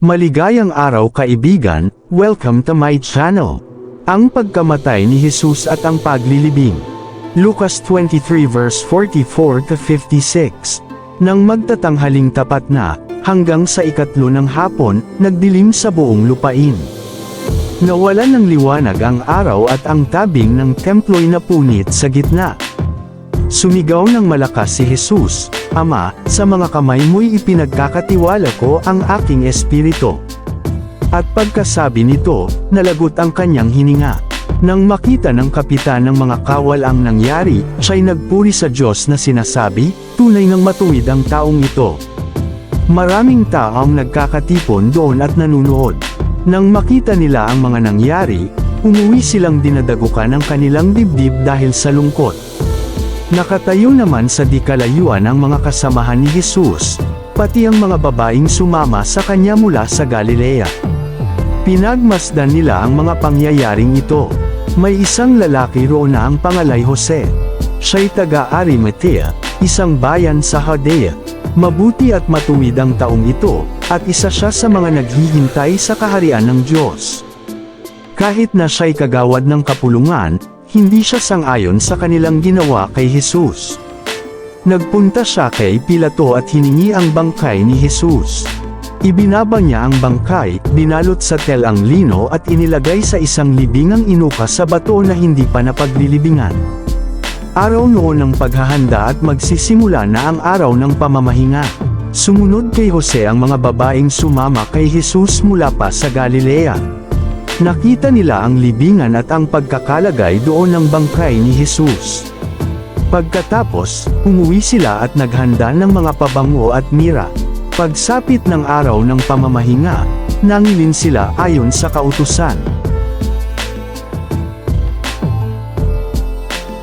Maligayang araw kaibigan, welcome to my channel. Ang pagkamatay ni Jesus at ang paglilibing. Lucas 23 verse 44 to 56. Nang magtatanghaling tapat na, hanggang sa ikatlo ng hapon, nagdilim sa buong lupain. Nawalan ng liwanag ang araw at ang tabing ng templo'y napunit sa gitna. Sumigaw ng malakas si Jesus, "Ama, sa mga kamay mo'y ipinagkakatiwala ko ang aking espiritu." At pagkasabi nito, nalagot ang kanyang hininga. Nang makita ng kapitan ng mga kawal ang nangyari, siya'y nagpuri sa Diyos na sinasabi, "Tunay ngang matuwid ang taong ito." Maraming tao ang nagkakatipon doon at nanunood. Nang makita nila ang mga nangyari, umuwi silang dinadagukan ang kanilang dibdib dahil sa lungkot. Nakatayo naman sa di kalayuan ang mga kasamahan ni Jesus, pati ang mga babaeng sumama sa kanya mula sa Galilea. Pinagmasdan nila ang mga pangyayaring ito. May isang lalaki roon na ang pangalay Jose. Siya'y taga-Arimatea, isang bayan sa Judea. Mabuti at matuwid ang taong ito, at isa siya sa mga naghihintay sa kaharian ng Diyos. Kahit na siya'y kagawad ng kapulungan, hindi siya sang-ayon sa kanilang ginawa kay Jesus. Nagpunta siya kay Pilato at hiningi ang bangkay ni Jesus. Ibinaba niya ang bangkay, binalot sa telang lino at inilagay sa isang libingang inuka sa bato na hindi pa napaglilibingan. Araw noon ng paghahanda at magsisimula na ang araw ng pamamahinga. Sumunod kay Jose ang mga babaeng sumama kay Jesus mula pa sa Galilea. Nakita nila ang libingan at ang pagkakalagay doon ng bangkay ni Jesus. Pagkatapos, umuwi sila at naghanda ng mga pabango at mira. Pagsapit ng araw ng pamamahinga, nangilin sila ayon sa kautusan.